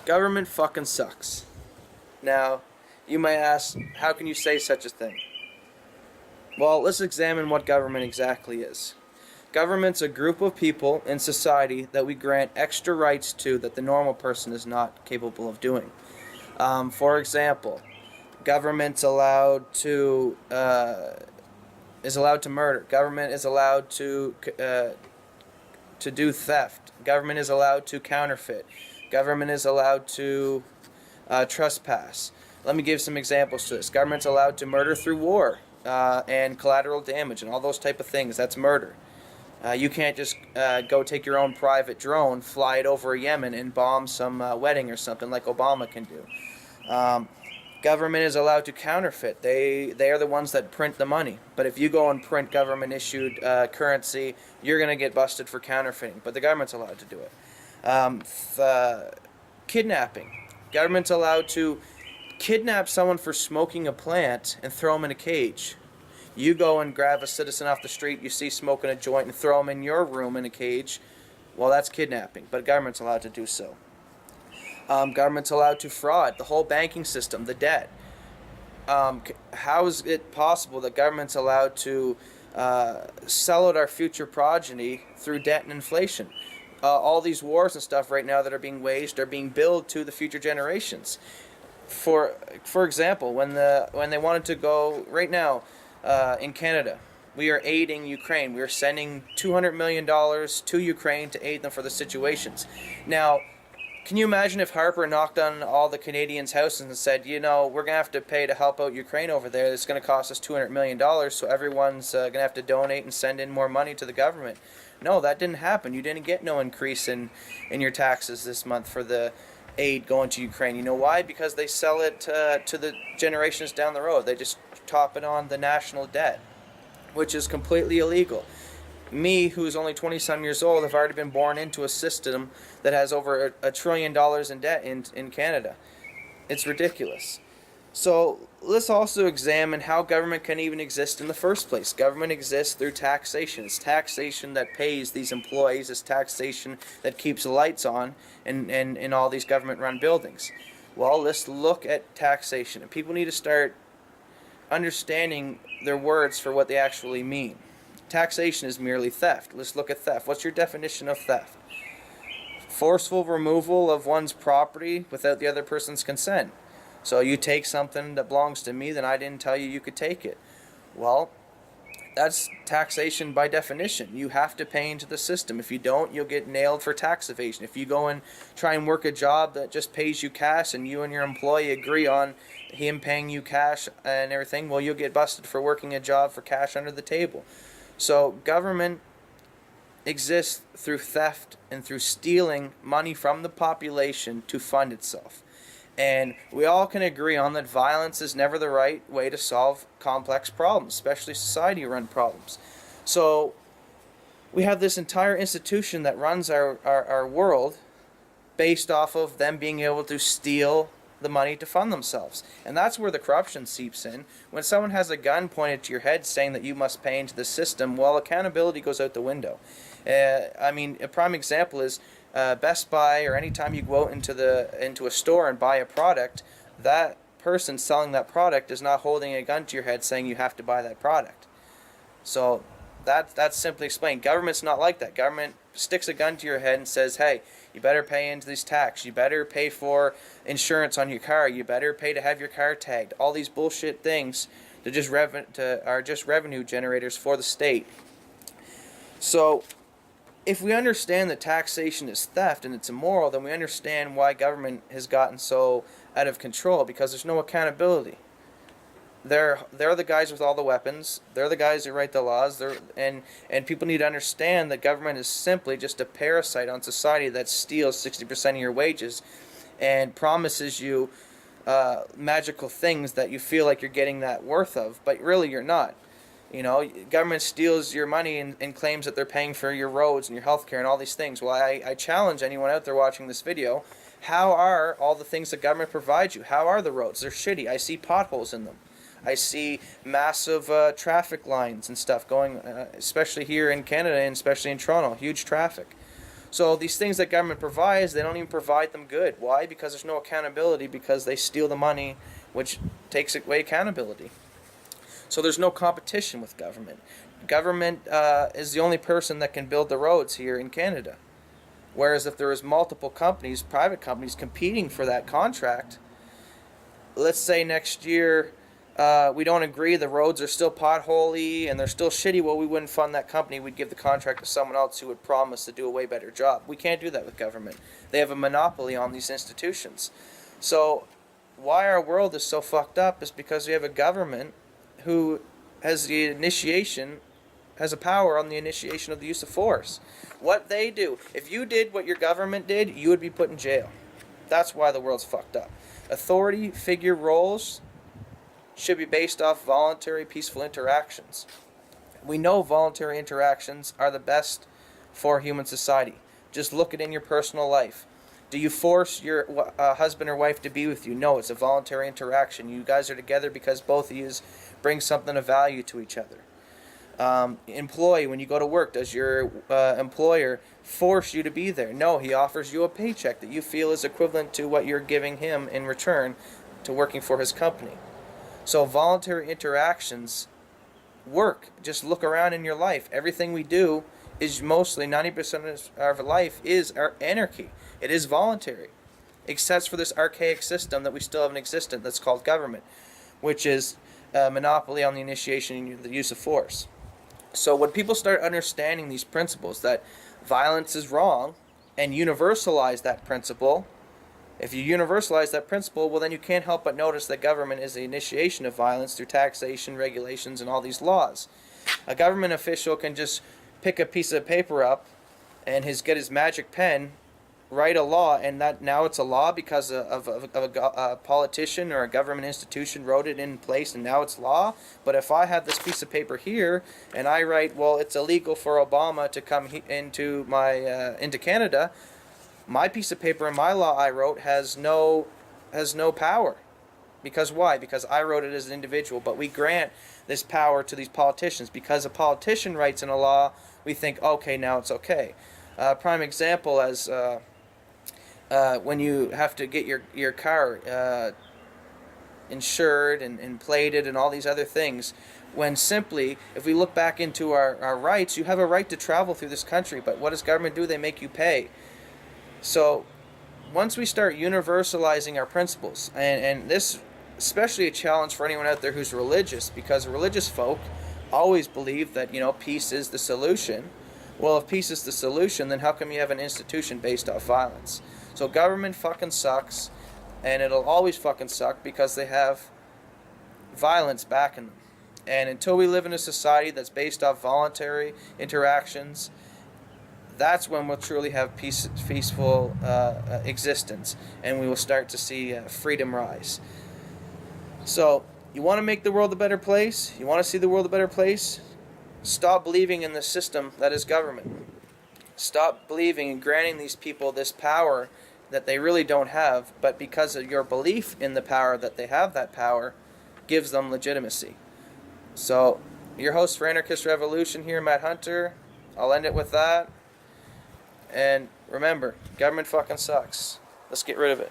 Government fucking sucks. Now, you might ask, how can you say such a thing? Well, let's examine what government exactly is. Government's a group of people in society that we grant extra rights to that the normal person is not capable of doing. For example, government's allowed to is allowed to murder. Government is allowed to do theft. Government is allowed to counterfeit. Government is allowed to trespass. Let me give some examples to this. Government's allowed to murder through war and collateral damage and all those type of things. That's murder. You can't just go take your own private drone, fly it over Yemen, and bomb some wedding or something like Obama can do. Government is allowed to counterfeit. They are the ones that print the money. But if you go and print government-issued currency, you're going to get busted for counterfeiting. But the government's allowed to do it. Kidnapping. Government's allowed to kidnap someone for smoking a plant and throw them in a cage. You go and grab a citizen off the street you see smoking a joint and throw them in your room in a cage. Well, that's kidnapping, but government's allowed to do so. Government's allowed to fraud the whole banking system, the debt. How is it possible that government's allowed to sell out our future progeny through debt and inflation? All these wars and stuff right now that are being waged are being billed to the future generations. For example, when they wanted to go right now in Canada, we are aiding Ukraine. We are sending $200 million to Ukraine to aid them for the situations. Now, can you imagine if Harper knocked on all the Canadians' houses and said, you know, we're going to have to pay to help out Ukraine over there. It's going to cost us $200 million, so everyone's going to have to donate and send in more money to the government. No, that didn't happen. You didn't get no increase in your taxes this month for the aid going to Ukraine. You know why? Because they sell it to the generations down the road. They just top it on the national debt, which is completely illegal. Me, who's only 20-some years old, have already been born into a system that has over $1 trillion in debt in Canada. It's ridiculous. So let's also examine how government can even exist in the first place. Government exists through taxation. It's taxation that pays these employees. It's taxation that keeps the lights on in all these government-run buildings. Well, let's look at taxation. And people need to start understanding their words for what they actually mean. Taxation is merely theft. Let's look at theft. What's your definition of theft? Forceful removal of one's property without the other person's consent. So you take something that belongs to me, then I didn't tell you could take it. Well, that's taxation by definition. You have to pay into the system. If you don't, you'll get nailed for tax evasion. If you go and try and work a job that just pays you cash and you and your employee agree on him paying you cash and everything, well, you'll get busted for working a job for cash under the table. So government exists through theft and through stealing money from the population to fund itself. And we all can agree on that violence is never the right way to solve complex problems, especially society-run problems. So we have this entire institution that runs our world based off of them being able to steal the money to fund themselves. And that's where the corruption seeps in. When someone has a gun pointed to your head saying that you must pay into the system, well, accountability goes out the window. I mean, a prime example is Best Buy, or anytime you go out into a store and buy a product, that person selling that product is not holding a gun to your head saying you have to buy that product. So that's simply explained. Government's not like that. Government sticks a gun to your head and says, hey, you better pay into these tax. You better pay for insurance on your car. You better pay to have your car tagged. All these bullshit things are just revenue generators for the state. So if we understand that taxation is theft and it's immoral, then we understand why government has gotten so out of control, because there's no accountability. They're the guys with all the weapons. They're the guys who write the laws. And people need to understand that government is simply just a parasite on society that steals 60% of your wages and promises you magical things that you feel like you're getting that worth of, but really you're not. You know, government steals your money and claims that they're paying for your roads and your health care and all these things. Well, I challenge anyone out there watching this video, how are all the things that government provides you? How are the roads? They're shitty. I see potholes in them. I see massive traffic lines and stuff going, especially here in Canada and especially in Toronto, huge traffic. So these things that government provides, they don't even provide them good. Why? Because there's no accountability, because they steal the money, which takes away accountability. So there's no competition with government. Government is the only person that can build the roads here in Canada. Whereas if there was multiple companies, private companies, competing for that contract, let's say next year we don't agree, the roads are still potholy and they're still shitty, well, we wouldn't fund that company. We'd give the contract to someone else who would promise to do a way better job. We can't do that with government. They have a monopoly on these institutions. So why our world is so fucked up is because we have a government who has has a power on the initiation of the use of force. What they do, if you did what your government did, you would be put in jail. That's why the world's fucked up. Authority figure roles should be based off voluntary, peaceful interactions. We know voluntary interactions are the best for human society. Just look at it in your personal life. Do you force your husband or wife to be with you? No, it's a voluntary interaction. You guys are together because both of you bring something of value to each other. Employee, when you go to work, does your employer force you to be there? No, he offers you a paycheck that you feel is equivalent to what you're giving him in return to working for his company. So voluntary interactions work. Just look around in your life. Everything we do is mostly 90% of our life is our anarchy. It is voluntary, except for this archaic system that we still have in existence that's called government, which is a monopoly on the initiation and the use of force. So when people start understanding these principles, that violence is wrong, and universalize that principle, if you universalize that principle, well, then you can't help but notice that government is the initiation of violence through taxation, regulations, and all these laws. A government official can just pick a piece of paper up and get his magic pen, write a law, and that now it's a law because a politician or a government institution wrote it in place, and now it's law. But if I have this piece of paper here and I write, well, it's illegal for Obama to come into Canada, my piece of paper and my law I wrote has no power. Because why? Because I wrote it as an individual. But we grant this power to these politicians. Because a politician writes in a law, we think, okay, now it's okay. Prime example as when you have to get your car insured and plated and all these other things, when simply, if we look back into our rights, you have a right to travel through this country, but what does government do? They make you pay. So once we start universalizing our principles, and this especially a challenge for anyone out there who's religious, because religious folk always believe that, peace is the solution. Well, if peace is the solution, then how come you have an institution based off violence? So government fucking sucks, and it'll always fucking suck because they have violence backing them. And until we live in a society that's based off voluntary interactions, that's when we'll truly have peaceful existence, and we will start to see freedom rise. So, you want to make the world a better place? You want to see the world a better place? Stop believing in the system that is government. Stop believing and granting these people this power that they really don't have, but because of your belief in the power that they have, that power gives them legitimacy. So, your host for Anarchist Revolution here, Matt Hunter. I'll end it with that. And remember, government fucking sucks. Let's get rid of it.